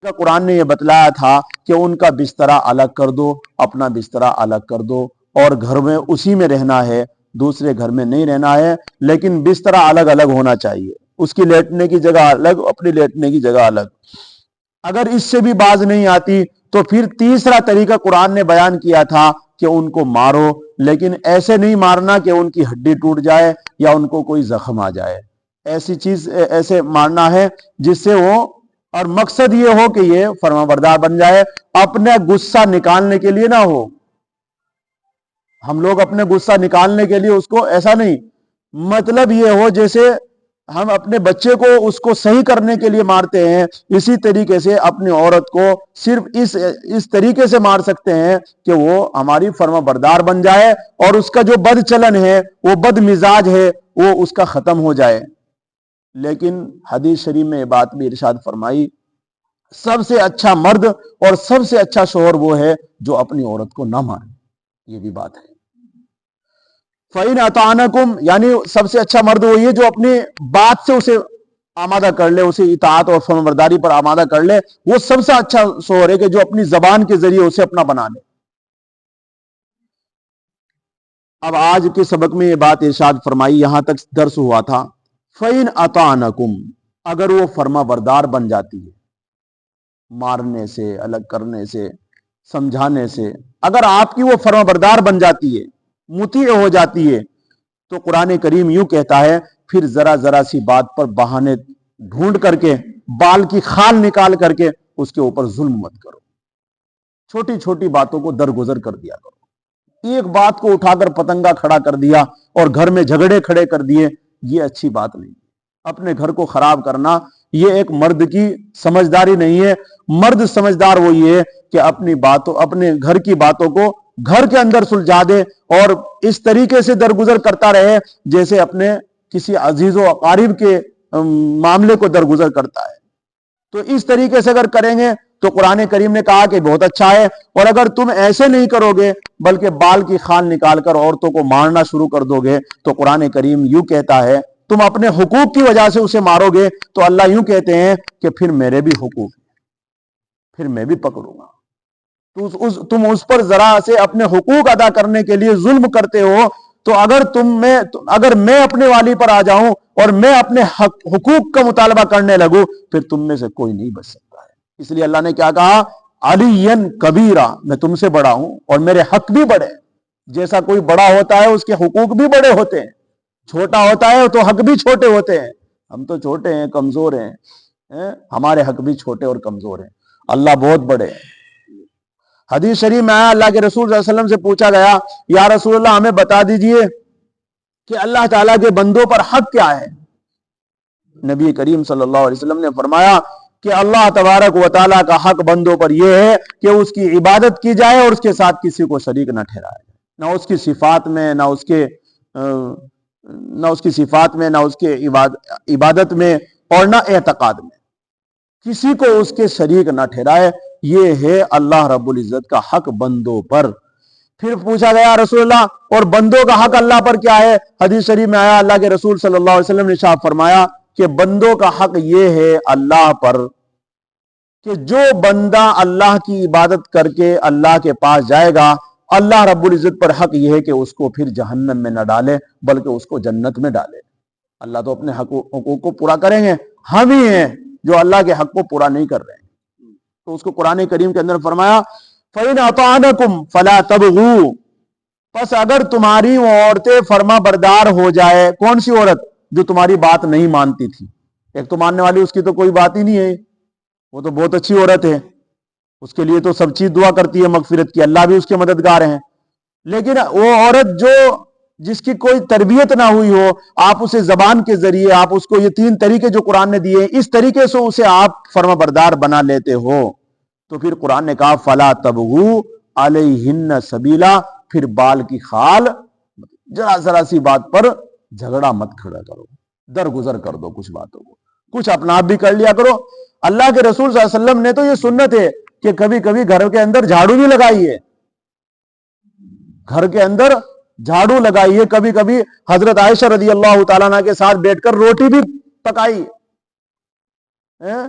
کا قرآن نے یہ بتلایا تھا کہ ان کا بسترا الگ کر دو، اپنا بسترا الگ کر دو، اور گھر میں اسی میں رہنا ہے، دوسرے گھر میں نہیں رہنا ہے، لیکن بسترا الگ الگ ہونا چاہیے، اس کی لیٹنے کی جگہ الگ، اپنی لیٹنے کی جگہ الگ۔ اگر اس سے بھی باز نہیں آتی تو پھر تیسرا طریقہ قرآن نے بیان کیا تھا کہ ان کو مارو، لیکن ایسے نہیں مارنا کہ ان کی ہڈی ٹوٹ جائے یا ان کو کوئی زخم آ جائے، ایسی چیز ایسے مارنا ہے جس سے وہ، اور مقصد یہ ہو کہ یہ فرما بردار بن جائے، اپنے غصہ نکالنے کے لیے نہ ہو۔ ہم لوگ اپنے غصہ نکالنے کے لیے اس کو ایسا نہیں، مطلب یہ ہو جیسے ہم اپنے بچے کو اس کو صحیح کرنے کے لیے مارتے ہیں، اسی طریقے سے اپنی عورت کو صرف اس طریقے سے مار سکتے ہیں کہ وہ ہماری فرما بردار بن جائے، اور اس کا جو بد چلن ہے، وہ بد مزاج ہے، وہ اس کا ختم ہو جائے۔ لیکن حدیث شریف میں یہ بات بھی ارشاد فرمائی، سب سے اچھا مرد اور سب سے اچھا شوہر وہ ہے جو اپنی عورت کو نہ مارے، یہ بھی بات ہے۔ فَإِنْ أَطَعْنَكُمْ، یعنی سب سے اچھا مرد وہی ہے جو اپنی بات سے اسے آمادہ کر لے، اسے اطاعت اور فرمانبرداری پر آمادہ کر لے، وہ سب سے اچھا شوہر ہے کہ جو اپنی زبان کے ذریعے اسے اپنا بنا لے۔ اب آج کے سبق میں یہ بات ارشاد فرمائی، یہاں تک درس ہوا تھا۔ فَإِنْ أَطَعْنَكُمْ، اگر وہ فرما بردار بن جاتی ہے، مارنے سے، الگ کرنے سے، سمجھانے سے، اگر آپ کی وہ فرما بردار بن جاتی ہے، مطیع ہو جاتی ہے، تو قرآن کریم یوں کہتا ہے پھر ذرا ذرا سی بات پر بہانے ڈھونڈ کر کے، بال کی خال نکال کر کے اس کے اوپر ظلم مت کرو، چھوٹی چھوٹی باتوں کو درگزر کر دیا کرو۔ ایک بات کو اٹھا کر پتنگا کھڑا کر دیا اور گھر میں جھگڑے کھڑے کر دیے، یہ اچھی بات نہیں۔ اپنے گھر کو خراب کرنا یہ ایک مرد کی سمجھداری نہیں ہے۔ مرد سمجھدار وہی ہے کہ اپنی باتوں، اپنے گھر کی باتوں کو گھر کے اندر سلجھا دے اور اس طریقے سے درگزر کرتا رہے جیسے اپنے کسی عزیز و اقارب کے معاملے کو درگزر کرتا ہے۔ تو اس طریقے سے اگر کریں گے تو قرآن کریم نے کہا کہ بہت اچھا ہے، اور اگر تم ایسے نہیں کرو گے بلکہ بال کی خال نکال کر عورتوں کو مارنا شروع کر دو گے، تو قرآن کریم یوں کہتا ہے تم اپنے حقوق کی وجہ سے اسے مارو گے تو اللہ یوں کہتے ہیں کہ پھر میرے بھی حقوق ہیں، پھر میں بھی پکڑوں گا۔ تو تم اس پر ذرا سے اپنے حقوق ادا کرنے کے لیے ظلم کرتے ہو، تو اگر میں اپنے والی پر آ جاؤں اور میں اپنے حقوق کا مطالبہ کرنے لگوں، پھر تم میں سے کوئی نہیں بچ سکتا ہے۔ اس لیے اللہ نے کیا کہا، علی کبیرہ، میں تم سے بڑا ہوں اور میرے حق بھی بڑے ہیں۔ جیسا کوئی بڑا ہوتا ہے اس کے حقوق بھی بڑے ہوتے ہیں، چھوٹا ہوتا ہے تو حق بھی چھوٹے ہوتے ہیں۔ ہم تو چھوٹے ہیں، کمزور ہیں، ہمارے حق بھی چھوٹے اور کمزور ہیں، اللہ بہت بڑے ہیں۔ حدیث شریف میں آیا، اللہ کے رسول صلی اللہ علیہ وسلم سے پوچھا گیا، یا رسول اللہ ہمیں بتا دیجئے کہ اللہ تعالیٰ کے بندوں پر حق کیا ہے؟ نبی کریم صلی اللہ علیہ وسلم نے فرمایا کہ اللہ تبارک و تعالیٰ کا حق بندوں پر یہ ہے کہ اس کی عبادت کی جائے اور اس کے ساتھ کسی کو شریک نہ ٹھہرائے، نہ اس کی صفات میں، نہ اس کی صفات میں، نہ اس کے عبادت میں، اور نہ اعتقاد میں، کسی کو اس کے شریک نہ ٹھہرائے۔ یہ ہے اللہ رب العزت کا حق بندوں پر۔ پھر پوچھا گیا رسول اللہ اور بندوں کا حق اللہ پر کیا ہے؟ حدیث شریف میں آیا، اللہ کے رسول صلی اللہ علیہ وسلم نے ارشاد فرمایا کہ بندوں کا حق یہ ہے اللہ پر کہ جو بندہ اللہ کی عبادت کر کے اللہ کے پاس جائے گا، اللہ رب العزت پر حق یہ ہے کہ اس کو پھر جہنم میں نہ ڈالے بلکہ اس کو جنت میں ڈالے۔ اللہ تو اپنے حقوق کو پورا کریں گے، ہم ہی ہیں جو اللہ کے حق کو پورا نہیں کر رہے ہیں۔ تو اس کو قرآن کریم کے اندر فرمایا فَإِنْ أَطَعْنَكُمْ فَلَا تَبْغُوا، پس اگر تمہاری وہ عورتیں فرما بردار ہو جائے۔ کون سی عورت؟ جو تمہاری بات نہیں مانتی تھی۔ ایک تو ماننے والی، اس کی تو کوئی بات ہی نہیں ہے، وہ تو بہت اچھی عورت ہے، اس کے لیے تو سب چیز دعا کرتی ہے مغفرت کی، اللہ بھی اس کے مددگار ہیں۔ لیکن وہ عورت جس کی کوئی تربیت نہ ہوئی ہو، آپ اسے زبان کے ذریعے، آپ اس کو یہ 3 طریقے جو قرآن نے دیے، اس طریقے سے اسے آپ فرما بردار بنا لیتے ہو، تو پھر قرآن نے کہا فَلَا تَبْغُوا عَلَيْهِنَّ سَبِيلًا، پھر بال کی خال، ذرا سی بات پر جھگڑا مت کھڑا کرو، درگزر کر دو کچھ باتوں کو، کچھ اپنا آپ بھی کر لیا کرو۔ اللہ کے رسول صلی اللہ علیہ وسلم نے تو یہ سنت ہے کہ کبھی کبھی گھر کے اندر جھاڑو بھی لگائی ہے، گھر کے اندر جھاڑو لگائی ہے، کبھی کبھی حضرت عائشہ رضی اللہ تعالیٰ عنہ کے ساتھ بیٹھ کر روٹی بھی پکائی ہے۔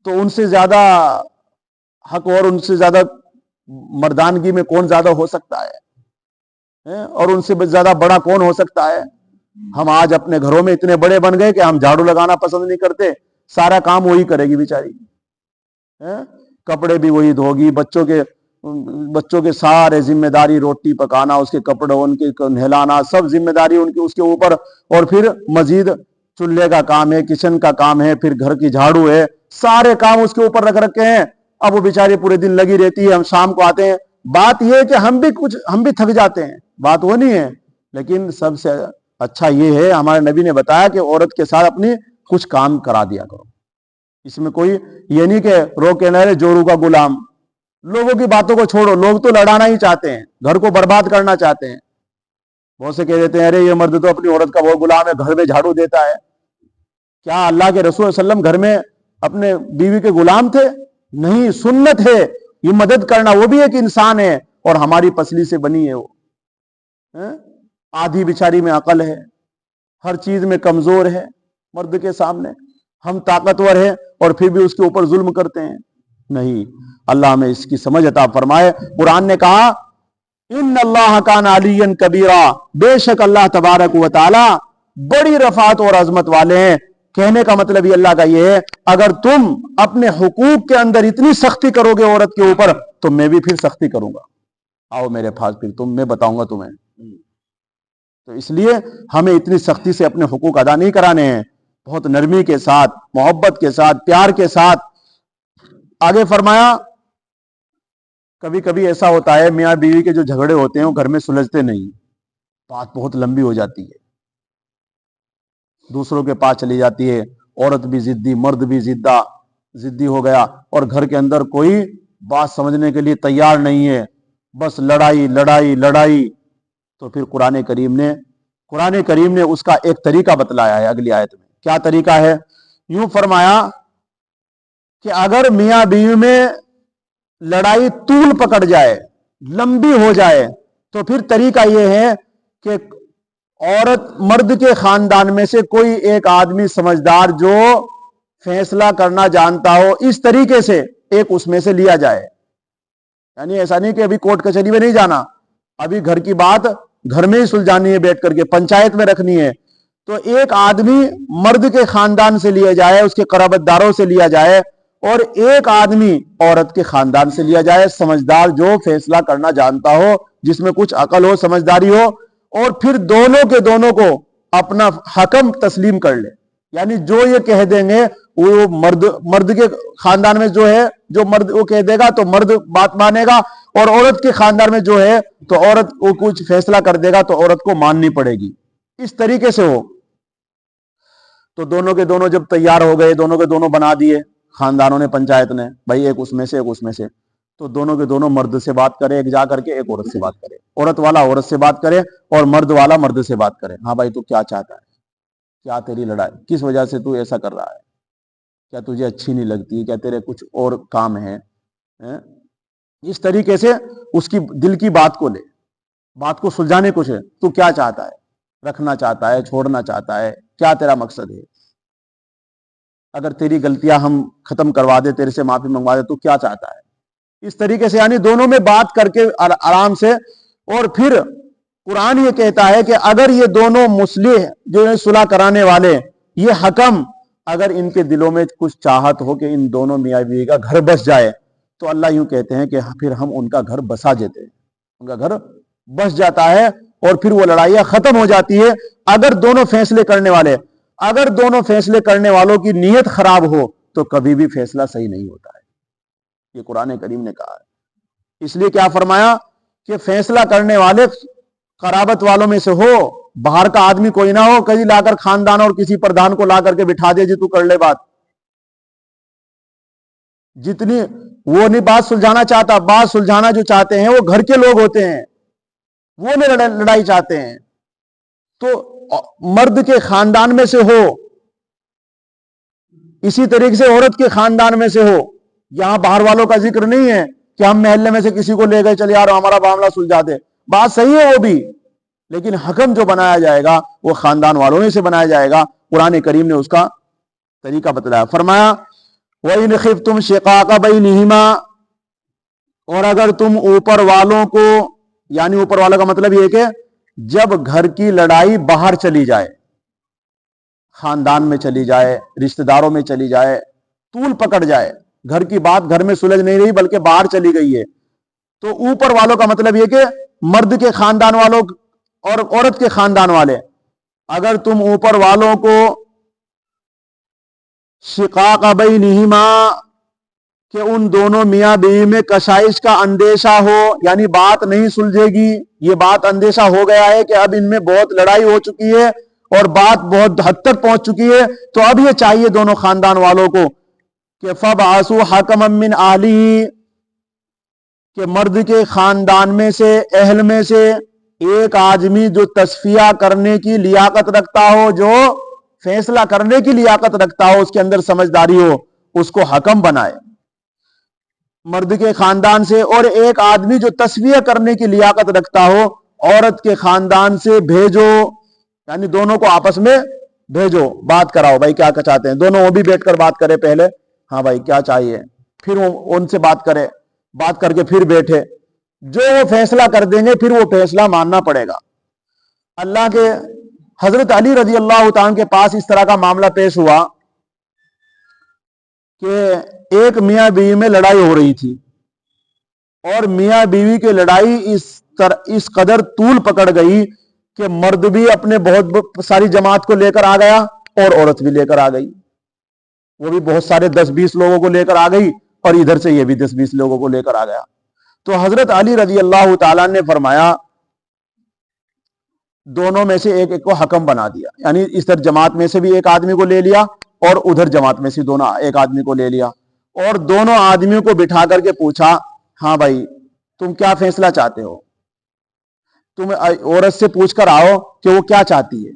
تو ان سے زیادہ حق اور ان سے زیادہ مردانگی میں کون زیادہ ہو سکتا ہے؟ اور ان سے زیادہ بڑا کون ہو سکتا ہے؟ ہم آج اپنے گھروں میں اتنے بڑے بن گئے کہ ہم جھاڑو لگانا پسند نہیں کرتے، سارا کام وہی کرے گی بیچاری، کپڑے بھی وہی دھوگی، بچوں کے سارے ذمہ داری، روٹی پکانا، اس کے کپڑے ان کے نہلانا، سب ذمہ داری ان کی اس کے اوپر، اور پھر مزید چولہے کا کام ہے، کچن کا کام ہے، پھر گھر کی جھاڑو ہے، سارے کام اس کے اوپر رکھ رکھے ہیں۔ اب وہ بیچاری پورے دن لگی رہتی ہے، ہم شام کو آتے ہیں، بات یہ ہے کہ ہم بھی تھک جاتے ہیں، بات وہ نہیں ہے، لیکن سب سے اچھا یہ ہے، ہمارے نبی نے بتایا کہ عورت کے ساتھ اپنی کچھ کام کرا دیا کرو۔ اس میں کوئی یہ نہیں کہ رو کے نہ رہے جورو کا غلام، لوگوں کی باتوں کو چھوڑو، لوگ تو لڑانا ہی چاہتے ہیں، گھر کو برباد کرنا چاہتے ہیں۔ بہت سے کہہ دیتے ہیں ارے یہ مرد تو اپنی عورت کا بہت غلام ہے، گھر میں جھاڑو دیتا ہے۔ کیا اللہ کے رسول صلی اللہ علیہ وسلم گھر میں اپنے بیوی کے غلام تھے؟ نہیں، سنت ہے یہ مدد کرنا، وہ بھی ایک انسان ہے اور ہماری پسلی سے بنی ہے، وہ آدھی بیچاری میں عقل ہے، ہر چیز میں کمزور ہے، مرد کے سامنے ہم طاقتور ہیں اور پھر بھی اس کے اوپر ظلم کرتے ہیں۔ نہیں، اللہ ہمیں اس کی سمجھ عطا فرمائے۔ قرآن نے کہا ان اللہ کان علیٰ کبیرہ، بے شک اللہ تبارک و تعالی بڑی رفعت اور عظمت والے ہیں۔ کہنے کا مطلب یہ اللہ کا یہ ہے، اگر تم اپنے حقوق کے اندر اتنی سختی کرو گے عورت کے اوپر تو میں بھی پھر سختی کروں گا، آؤ میرے پاس، پھر میں بتاؤں گا تمہیں۔ تو اس لیے ہمیں اتنی سختی سے اپنے حقوق ادا نہیں کرانے ہیں، بہت نرمی کے ساتھ، محبت کے ساتھ، پیار کے ساتھ۔ آگے فرمایا کبھی کبھی ایسا ہوتا ہے میاں بیوی کے جو جھگڑے ہوتے ہیں وہ گھر میں سلجھتے نہیں، بات بہت لمبی ہو جاتی ہے، دوسروں کے پاس چلی جاتی ہے، عورت بھی ضدی، مرد بھی ضدی ہو گیا، اور گھر کے اندر کوئی بات سمجھنے کے لیے تیار نہیں ہے، بس لڑائی لڑائی لڑائی۔ تو پھر قرآن کریم نے اس کا ایک طریقہ بتلایا ہے اگلی آیت میں۔ کیا طریقہ ہے؟ یوں فرمایا کہ اگر میاں بیوی میں لڑائی طول پکڑ جائے، لمبی ہو جائے، تو پھر طریقہ یہ ہے کہ مرد کے خاندان میں سے کوئی ایک آدمی سمجھدار جو فیصلہ کرنا جانتا ہو، اس طریقے سے ایک اس میں سے لیا جائے۔ یعنی ایسا نہیں کہ ابھی کورٹ کچہری میں نہیں جانا، ابھی گھر کی بات گھر میں ہی سلجھانی ہے، بیٹھ کر کے پنچایت میں رکھنی ہے۔ تو ایک آدمی مرد کے خاندان سے لیا جائے، اس کے قرابت داروں سے لیا جائے، اور ایک آدمی عورت کے خاندان سے لیا جائے، سمجھدار جو فیصلہ کرنا جانتا ہو، جس میں کچھ عقل ہو، سمجھداری ہو، اور پھر دونوں کے دونوں کو اپنا حکم تسلیم کر لے۔ یعنی جو یہ کہہ دیں گے وہ مرد کے خاندان میں جو ہے، جو مرد وہ کہہ دے گا تو مرد بات مانے گا، اور عورت کے خاندان میں جو ہے تو عورت وہ کچھ فیصلہ کر دے گا تو عورت کو ماننی پڑے گی۔ اس طریقے سے ہو تو دونوں کے دونوں جب تیار ہو گئے، دونوں کے دونوں بنا دیے خاندانوں نے، پنچایت نے، بھائی ایک اس میں سے ایک اس میں سے، تو دونوں کے دونوں مرد سے بات کرے، ایک جا کر کے ایک عورت سے بات کرے، عورت والا عورت سے بات کرے اور مرد والا مرد سے بات کرے۔ ہاں بھائی تو کیا چاہتا ہے، کیا تیری لڑائی، کس وجہ سے تو ایسا کر رہا ہے، کیا تجھے اچھی نہیں لگتی، کیا تیرے کچھ اور کام ہے؟ اس طریقے سے اس کی دل کی بات کو لے، بات کو سلجھانے کچھ ہے، تو کیا چاہتا ہے، رکھنا چاہتا ہے، چھوڑنا چاہتا ہے، کیا تیرا مقصد ہے؟ اگر تیری غلطیاں ہم ختم کروا دے، تیرے سے معافی منگوا دے، تو کیا چاہتا ہے؟ اس طریقے سے یعنی دونوں میں بات کر کے آرام سے۔ اور پھر قرآن یہ کہتا ہے کہ اگر یہ دونوں مصلح جو صلح کرانے والے، یہ حکم، اگر ان کے دلوں میں کچھ چاہت ہو کہ ان دونوں میاں بیوی کا گھر بس جائے، تو اللہ یوں کہتے ہیں کہ پھر ہم ان کا گھر بسا دیتے ہیں، ان کا گھر بس جاتا ہے، اور پھر وہ لڑائیاں ختم ہو جاتی ہے۔ اگر دونوں فیصلے کرنے والوں کی نیت خراب ہو تو کبھی بھی فیصلہ صحیح نہیں ہوتا ہے، یہ قرآن کریم نے کہا ہے۔ اس لیے کیا فرمایا کہ فیصلہ کرنے والے قرابت والوں میں سے ہو، باہر کا آدمی کوئی نہ ہو، کہیں لا کر خاندان اور کسی پردھان کو لا کر کے بٹھا دے جی تو کر لے بات، جتنی وہ نہیں بات سلجھانا چاہتا، بات سلجھانا جو چاہتے ہیں وہ گھر کے لوگ ہوتے ہیں، وہ نہیں لڑائی چاہتے ہیں۔ تو مرد کے خاندان میں سے ہو، اسی طریقے سے عورت کے خاندان میں سے ہو، یہاں باہر والوں کا ذکر نہیں ہے کہ ہم محلے میں سے کسی کو لے گئے چلے یار ہمارا معاملہ سلجھا دے، بات صحیح ہے وہ بھی، لیکن حکم جو بنایا جائے گا وہ خاندان والوں میں سے بنایا جائے گا۔ قرآن کریم نے اس کا طریقہ بتلایا، فرمایا وَإِنْ خِفْتُمْ شِقَاقَ بَيْنِهِمَا، اور اگر تم اوپر والوں کو، یعنی اوپر والا کا مطلب یہ کہ جب گھر کی لڑائی باہر چلی جائے، خاندان میں چلی جائے، رشتہ داروں میں چلی جائے، طول پکڑ جائے، گھر کی بات گھر میں سلجھ نہیں رہی بلکہ باہر چلی گئی ہے، تو اوپر والوں کا مطلب یہ کہ مرد کے خاندان والوں اور عورت کے خاندان والے، اگر تم اوپر والوں کو شقاق بینہما، کہ ان دونوں میاں بیوی میں کشائش کا اندیشہ ہو، یعنی بات نہیں سلجھے گی، یہ بات اندیشہ ہو گیا ہے کہ اب ان میں بہت لڑائی ہو چکی ہے اور بات بہت حد تک پہنچ چکی ہے، تو اب یہ چاہیے دونوں خاندان والوں کو کہ فَبْعَثُوا حَكَمًا مِّنْ أَهْلِهِ، کہ مرد کے خاندان میں سے، اہل میں سے ایک آدمی جو تصفیہ کرنے کی لیاقت رکھتا ہو، جو فیصلہ کرنے کی لیاقت رکھتا ہو، اس کے اندر سمجھداری ہو، اس کو حکم بنائے مرد کے خاندان سے، اور ایک آدمی جو تصفیہ کرنے کی لیاقت رکھتا ہو عورت کے خاندان سے بھیجو، یعنی دونوں کو آپس میں بھیجو، بات کراؤ، بھائی کیا چاہتے ہیں، دونوں وہ بھی بیٹھ کر بات کرے پہلے، ہاں بھائی کیا چاہیے، پھر وہ ان سے بات کرے، بات کر کے پھر بیٹھے، جو وہ فیصلہ کر دیں گے پھر وہ فیصلہ ماننا پڑے گا۔ اللہ کے حضرت علی رضی اللہ تعالیٰ کے پاس اس طرح کا معاملہ پیش ہوا کہ ایک میاں بیوی میں لڑائی ہو رہی تھی، اور میاں بیوی کی لڑائی اس قدر طول پکڑ گئی کہ مرد بھی اپنے بہت ساری جماعت کو لے کر آ گیا اور عورت بھی لے کر آ گئی، وہ بھی بہت سارے 10-20 لوگوں کو لے کر آ گئی، اور ادھر سے یہ بھی 10-20 لوگوں کو لے کر آ گیا۔ تو حضرت علی رضی اللہ تعالیٰ نے فرمایا دونوں میں سے ایک ایک کو حکم بنا دیا، یعنی اس طرح جماعت میں سے بھی ایک آدمی کو لے لیا اور ادھر جماعت میں سے دونوں ایک آدمی کو لے لیا، اور دونوں آدمیوں کو بٹھا کر کے پوچھا، ہاں بھائی تم کیا فیصلہ چاہتے ہو، تم عورت سے پوچھ کر آؤ کہ وہ کیا چاہتی ہے،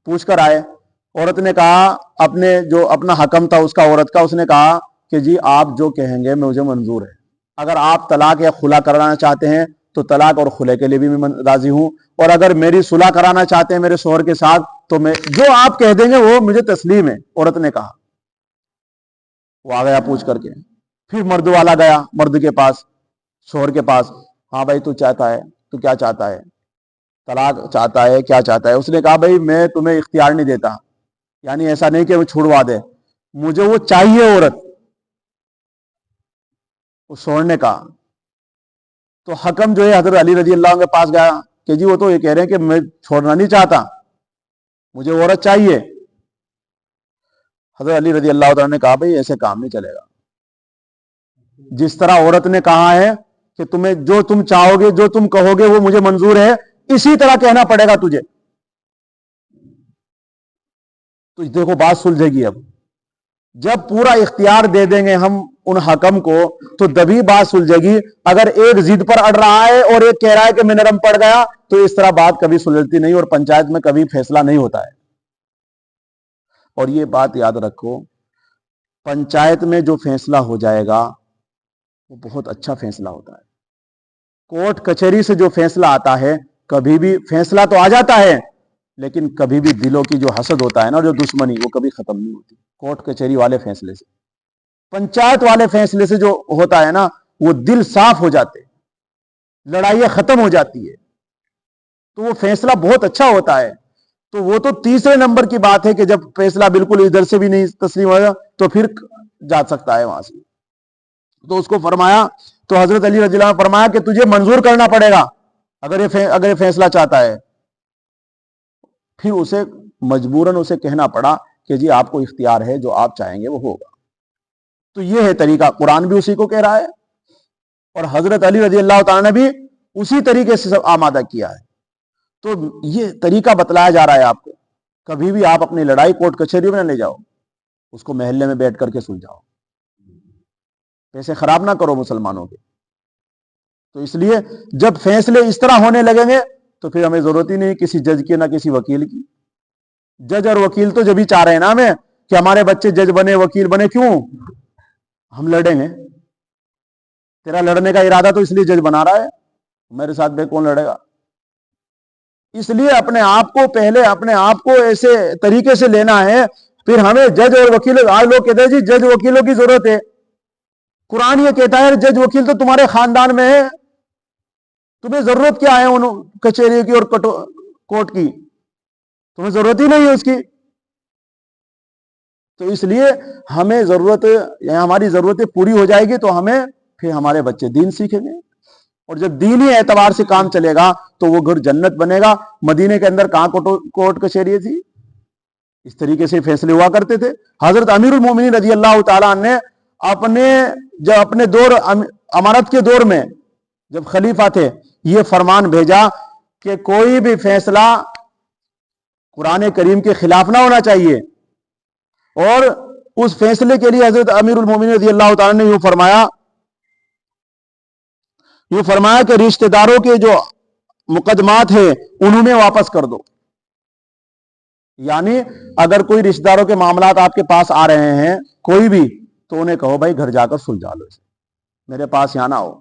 پوچھ کر آئے، عورت نے کہا، اپنے جو اپنا حکم تھا اس کا، عورت کا، اس نے کہا کہ جی آپ جو کہیں گے مجھے منظور ہے، اگر آپ طلاق یا خلا کرانا چاہتے ہیں تو طلاق اور خلے کے لیے بھی میں راضی ہوں، اور اگر میری صلح کرانا چاہتے ہیں میرے شوہر کے ساتھ تو میں جو آپ کہہ دیں گے وہ مجھے تسلیم ہے، عورت نے کہا۔ وہ آ گیا پوچھ کر کے، پھر مرد والا گیا مرد کے پاس، شوہر کے پاس، ہاں بھائی تو چاہتا ہے، تو کیا چاہتا ہے، طلاق چاہتا ہے، کیا چاہتا ہے؟ اس نے کہا بھائی میں تمہیں اختیار نہیں دیتا، یعنی ایسا نہیں کہ وہ چھوڑوا دے، مجھے وہ چاہیے عورت، اس شوہر نے کہا۔ تو حکم جو ہے حضرت علی رضی اللہ عنہ کے پاس گیا کہ جی وہ تو یہ کہہ رہے ہیں کہ میں چھوڑنا نہیں چاہتا، مجھے عورت چاہیے۔ حضرت علی رضی اللہ عنہ نے کہا بھائی ایسے کام نہیں چلے گا، جس طرح عورت نے کہا ہے کہ تمہیں جو تم چاہو گے، جو تم کہو گے وہ مجھے منظور ہے، اسی طرح کہنا پڑے گا تجھے، تو دیکھو بات سلجھے گی۔ اب جب پورا اختیار دے دیں گے ہم ان حکم کو تو تبھی بات سلجھے گی، اگر ایک ضد پر اڑ رہا ہے اور ایک کہہ رہا ہے کہ میں نرم پڑ گیا تو اس طرح بات کبھی سلجھتی نہیں، اور پنچایت میں کبھی فیصلہ نہیں ہوتا ہے۔ اور یہ بات یاد رکھو، پنچایت میں جو فیصلہ ہو جائے گا وہ بہت اچھا فیصلہ ہوتا ہے، کورٹ کچہری سے جو فیصلہ آتا ہے کبھی بھی فیصلہ تو آ جاتا ہے لیکن کبھی بھی دلوں کی جو حسد ہوتا ہے نا، جو دشمنی، وہ کبھی ختم نہیں ہوتی۔ کورٹ کچہری والے فیصلے سے، پنچایت والے فیصلے سے جو ہوتا ہے نا، وہ دل صاف ہو جاتے، لڑائیاں ختم ہو جاتی ہے، تو وہ فیصلہ بہت اچھا ہوتا ہے۔ تو وہ تو تیسرے نمبر کی بات ہے کہ جب فیصلہ بالکل ادھر سے بھی نہیں تسلیم ہوگا تو پھر جا سکتا ہے وہاں سے۔ تو اس کو فرمایا، تو حضرت علی رضی اللہ عنہ نے فرمایا کہ تجھے منظور کرنا پڑے گا اگر یہ فیصلہ چاہتا ہے۔ پھر اسے مجبوراً اسے کہنا پڑا کہ جی آپ کو اختیار ہے، جو آپ چاہیں گے وہ ہوگا۔ تو یہ ہے طریقہ، قرآن بھی اسی کو کہہ رہا ہے اور حضرت علی رضی اللہ تعالیٰ نے بھی اسی طریقے سے آمادہ کیا ہے۔ تو یہ طریقہ بتلایا جا رہا ہے آپ کو، کبھی بھی آپ اپنی لڑائی کورٹ کچہری میں نہ لے جاؤ، اس کو محلے میں بیٹھ کر کے سلجھاؤ، پیسے خراب نہ کرو مسلمانوں کے۔ تو اس لیے جب فیصلے اس طرح ہونے لگیں گے تو پھر ہمیں ضرورت ہی نہیں کسی جج کی نہ کسی وکیل کی۔ جج اور وکیل تو جب ہی چاہ رہے ہیں نا ہمیں کہ ہمارے بچے جج بنے، وکیل بنے، کیوں؟ ہم لڑیں گے، تیرا لڑنے کا ارادہ تو اس لیے جج بنا رہا ہے، میرے ساتھ بے کون لڑے گا؟ اس لیے اپنے آپ کو پہلے اپنے آپ کو ایسے طریقے سے لینا ہے، پھر ہمیں جج اور وکیل، آج لوگ کہتے ہیں جی جج وکیلوں کی ضرورت ہے. قرآن یہ کہتا ہے جج وکیل تو تمہارے خاندان میں ہے، تمہیں ضرورت کیا ہے ان کچہری کی اور کورٹ کی؟ تمہیں ضرورت ہی نہیں ہے اس کی. تو اس لیے ہمیں ضرورت، ہماری ضرورتیں پوری ہو جائے گی تو ہمیں پھر ہمارے بچے دین سیکھیں گے، اور جب دینی اعتبار سے کام چلے گا تو وہ گھر جنت بنے گا. مدینے کے اندر کہاں کورٹ کچہری تھی؟ اس طریقے سے فیصلے ہوا کرتے تھے. حضرت امیر المومنین رضی اللہ تعالیٰ نے اپنے دور امارت کے دور میں جب خلیفہ تھے یہ فرمان بھیجا کہ کوئی بھی فیصلہ قرآن کریم کے خلاف نہ ہونا چاہیے. اور اس فیصلے کے لیے حضرت امیر المومنین رضی اللہ تعالیٰ نے یوں فرمایا کہ رشتہ داروں کے جو مقدمات ہیں انہوں میں واپس کر دو. یعنی اگر کوئی رشتہ داروں کے معاملات آپ کے پاس آ رہے ہیں کوئی بھی، تو انہیں کہو بھائی گھر جا کر سلجھا لو، اسے میرے پاس یہاں نہ ہو.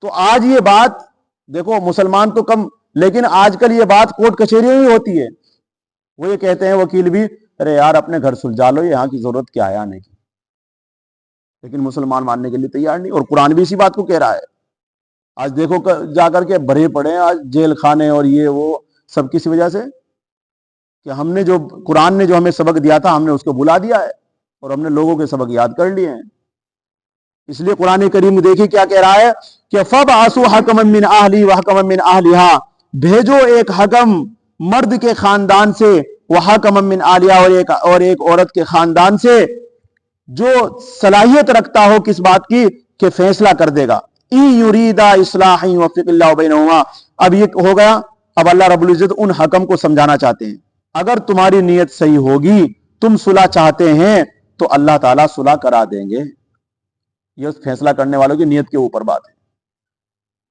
تو آج یہ بات دیکھو، مسلمان تو کم، لیکن آج کل یہ بات کورٹ کچہریوں ہی ہوتی ہے. وہ یہ کہتے ہیں وکیل بھی، ارے یار اپنے گھر سلجھا لو، یہاں کی ضرورت کیا ہے آنے کی. لیکن مسلمان ماننے کے لیے تیار نہیں، اور قرآن بھی اسی بات کو کہہ رہا ہے. آج دیکھو جا کر کے بھرے پڑے ہیں آج جیل خانے، اور یہ وہ سب کسی وجہ سے کہ ہم نے جو قرآن نے جو ہمیں سبق دیا تھا ہم نے اس کو بھلا دیا ہے، اور ہم نے لوگوں کے سبق یاد کر لیے ہیں. اس لیے قرآن کریم دیکھیے کیا کہہ رہا ہے کہ فَبْعَثُوا حَكَمًا مِّنْ أَهْلِهِ وَحَكَمًا مِّنْ أَهْلِهَا، بھیجو ایک حکم مرد کے خاندان سے، وَحَكَمًا مِّنْ أَهْلِهَا، اور ایک عورت کے خاندان سے، جو صلاحیت رکھتا ہو کس بات کی کہ فیصلہ کر دے گا. إِن يُرِيدَا إِصْلَاحًا يُوَفِّقِ اللَّهُ بَيْنَهُمَا. اب یہ ہو گیا. اب اللہ رب العزت ان حکم کو سمجھانا چاہتے ہیں. اگر تمہاری نیت صحیح ہوگی، تم صلح چاہتے ہیں تو اللہ تعالیٰ صلح کرا دیں گے. یہ فیصلہ کرنے والوں کی نیت کے اوپر بات ہے.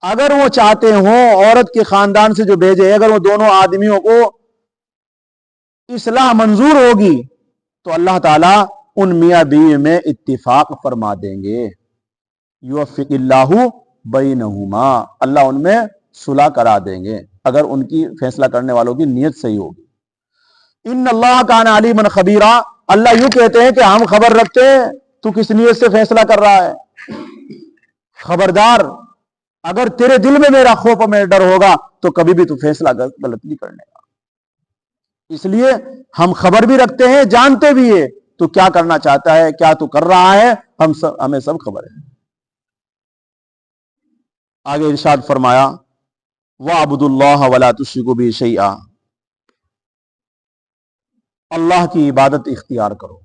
اگر وہ چاہتے ہوں عورت کے خاندان سے جو بھیجے، اگر وہ دونوں آدمیوں کو اصلاح منظور ہوگی تو اللہ تعالیٰ ان میاں بیوی میں اتفاق فرما دیں گے. یوفق اللہ بینہما، اللہ ان میں صلح کرا دیں گے اگر ان کی فیصلہ کرنے والوں کی نیت صحیح ہوگی. ان اللہ کان علیما خبیرا، اللہ یوں کہتے ہیں کہ ہم خبر رکھتے ہیں تو کس نیت سے فیصلہ کر رہا ہے. خبردار، اگر تیرے دل میں میرا خوف اور میرا ڈر ہوگا تو کبھی بھی تو فیصلہ غلط نہیں کرنے گا. اس لیے ہم خبر بھی رکھتے ہیں، جانتے بھی ہیں تو کیا کرنا چاہتا ہے، کیا تو کر رہا ہے، ہمیں سب خبر ہے. آگے ارشاد فرمایا وَاعْبُدُوا اللَّهَ وَلَا تُشْرِكُوا بِهِ شَيْئًا، اللہ کی عبادت اختیار کرو.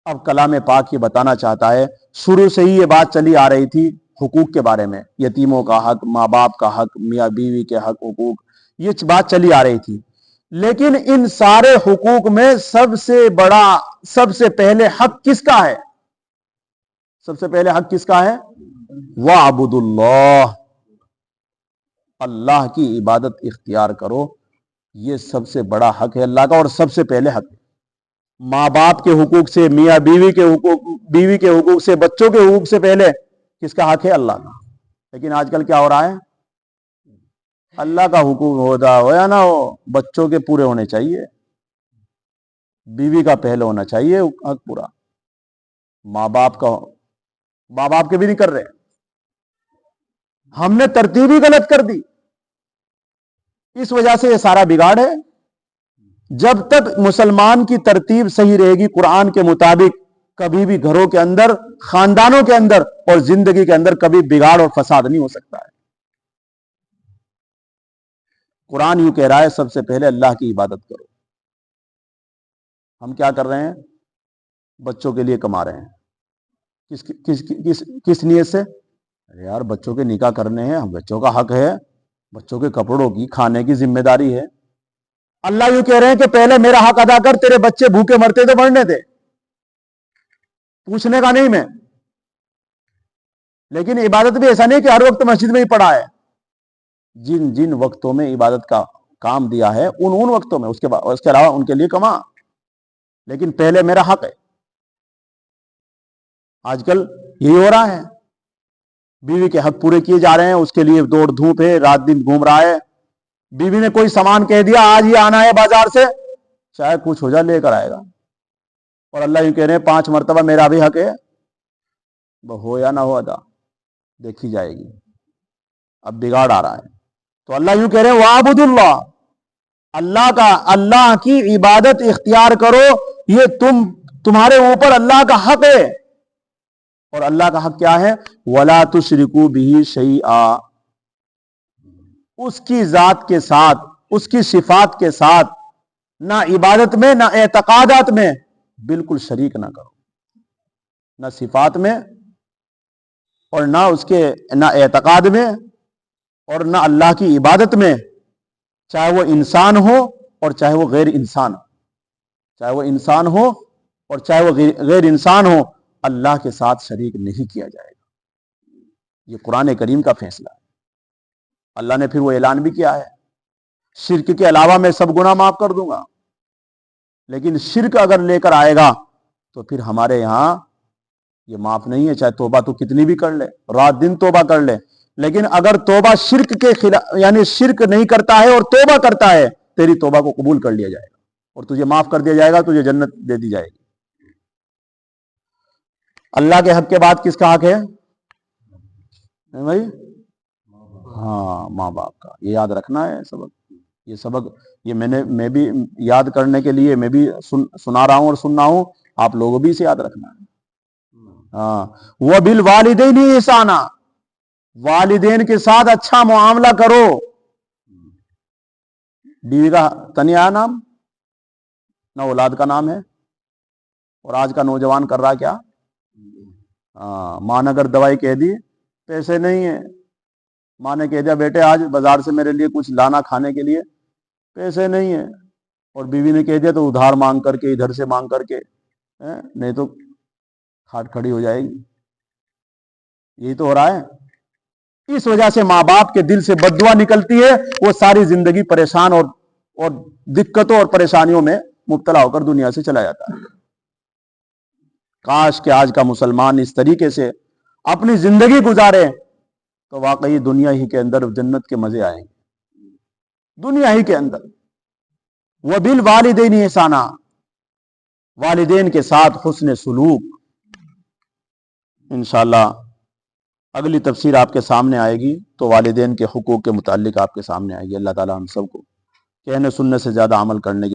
اب کلام پاک یہ بتانا چاہتا ہے، شروع سے ہی یہ بات چلی آ رہی تھی حقوق کے بارے میں، یتیموں کا حق، ماں باپ کا حق، میاں بیوی کے حق، حقوق، یہ بات چلی آ رہی تھی. لیکن ان سارے حقوق میں سب سے بڑا، سب سے پہلے حق کس کا ہے؟ سب سے پہلے حق کس کا ہے؟ وَاعْبُدُوا اللَّهَ، اللہ کی عبادت اختیار کرو. یہ سب سے بڑا حق ہے اللہ کا، اور سب سے پہلے حق ہے. ماں باپ کے حقوق سے، میاں بیوی کے حقوق، بیوی کے حقوق سے، بچوں کے حقوق سے پہلے کس کا حق ہے؟ اللہ کا. لیکن آج کل کیا ہو رہا ہے؟ اللہ کا حقوق ہوتا ہو یا نہ ہو، بچوں کے پورے ہونے چاہیے، بیوی کا پہلے ہونا چاہیے حق پورا، ماں باپ کا، ماں باپ کے بھی نہیں کر رہے. ہم نے ترتیب ہی غلط کر دی، اس وجہ سے یہ سارا بگاڑ ہے. جب تک مسلمان کی ترتیب صحیح رہے گی قرآن کے مطابق، کبھی بھی گھروں کے اندر، خاندانوں کے اندر اور زندگی کے اندر کبھی بگاڑ اور فساد نہیں ہو سکتا ہے. قرآن یوں کہہ رہا ہے سب سے پہلے اللہ کی عبادت کرو. ہم کیا کر رہے ہیں؟ بچوں کے لیے کما رہے ہیں. کس نیت سے؟ ارے یار بچوں کے نکاح کرنے ہیں، بچوں کا حق ہے، بچوں کے کپڑوں کی، کھانے کی ذمہ داری ہے. اللہ یوں کہہ رہے ہیں کہ پہلے میرا حق ادا کر، تیرے بچے بھوکے مرتے تھے مرنے تھے، پوچھنے کا نہیں میں. لیکن عبادت بھی ایسا نہیں کہ ہر وقت مسجد میں ہی پڑا ہے. جن جن وقتوں میں عبادت کا کام دیا ہے ان وقتوں میں، اس کے علاوہ ان کے لیے کما، لیکن پہلے میرا حق ہے. آج کل یہی ہو رہا ہے، بیوی کے حق پورے کیے جا رہے ہیں، اس کے لیے دوڑ دھوپ ہے، رات دن گھوم رہا ہے. بیوی نے کوئی سامان کہہ دیا آج یہ آنا ہے بازار سے، چاہے کچھ ہو جائے لے کر آئے گا. اور اللہ یوں کہہ رہے ہیں 5 مرتبہ میرا بھی حق ہے، وہ ہو یا نہ ہو ادا دیکھی جائے گی. اب بگاڑ آ رہا ہے تو اللہ یوں کہہ رہے ہیں وَاعْبُدُ اللَّهَ، اللہ کی عبادت اختیار کرو، یہ تمہارے اوپر اللہ کا حق ہے. اور اللہ کا حق کیا ہے؟ وَلَا تُشْرِكُوا بِهِ شَيْئًا، اس کی ذات کے ساتھ، اس کی صفات کے ساتھ، نہ عبادت میں نہ اعتقادات میں بالکل شریک نہ کرو. نہ صفات میں اور نہ اعتقاد میں اور نہ اللہ کی عبادت میں، چاہے وہ انسان ہو اور چاہے وہ غیر انسان ہو، چاہے وہ انسان ہو اور چاہے وہ غیر انسان ہو، اللہ کے ساتھ شریک نہیں کیا جائے گا. یہ قرآن کریم کا فیصلہ ہے. اللہ نے پھر وہ اعلان بھی کیا ہے شرک کے علاوہ میں سب گناہ معاف کر دوں گا. لیکن شرک اگر لے کر آئے گا تو پھر ہمارے یہاں یہ معاف نہیں ہے، چاہے توبہ تو کتنی بھی کر لے، رات دن توبہ کر لے، لیکن اگر توبہ شرک کے خلاف یعنی شرک نہیں کرتا ہے اور توبہ کرتا ہے، تیری توبہ کو قبول کر لیا جائے گا اور تجھے معاف کر دیا جائے گا، تجھے جنت دے دی جائے گی. اللہ کے حق کے بعد کس کا حق ہے بھائی؟ ہاں، ماں باپ کا. یہ یاد رکھنا ہے سبق. یہ سبق یہ میں بھی یاد کرنے کے لیے میں بھی سنا رہا ہوں اور سننا ہوں، آپ لوگوں بھی اسے یاد رکھنا ہے. ہاں، وَبِالْوَالِدَيْنِ إِحْسَانًا، والدین کے ساتھ اچھا معاملہ کرو. بیوی کا تنیا آیا نام، نہ اولاد کا نام ہے. اور آج کا نوجوان کر رہا کیا؟ ماں نے اگر دوائی کہہ دی پیسے نہیں ہیں، ماں نے کہہ دیا بیٹے آج بازار سے میرے لیے کچھ لانا کھانے کے لیے، پیسے نہیں ہیں، اور بیوی نے کہہ دیا تو ادھار مانگ کر کے، ادھر سے مانگ کر کے، نہیں تو کھاٹ کھڑی ہو جائے گی. یہی تو ہو رہا ہے. اس وجہ سے ماں باپ کے دل سے بد دعا نکلتی ہے، وہ ساری زندگی پریشان اور دقتوں اور پریشانیوں میں مبتلا ہو کر دنیا سے چلا جاتا ہے. کاش کہ آج کا مسلمان اس طریقے سے اپنی زندگی گزارے تو واقعی دنیا ہی کے اندر جنت کے مزے آئیں گے. دنیا ہی کے اندر. وَبِالْوَالِدَيْنِ إِحْسَانًا، والدین کے ساتھ حسن سلوک. انشاءاللہ اگلی تفسیر آپ کے سامنے آئے گی تو والدین کے حقوق کے متعلق آپ کے سامنے آئے گی. اللہ تعالی ہم سب کو کہنے سننے سے زیادہ عمل کرنے کی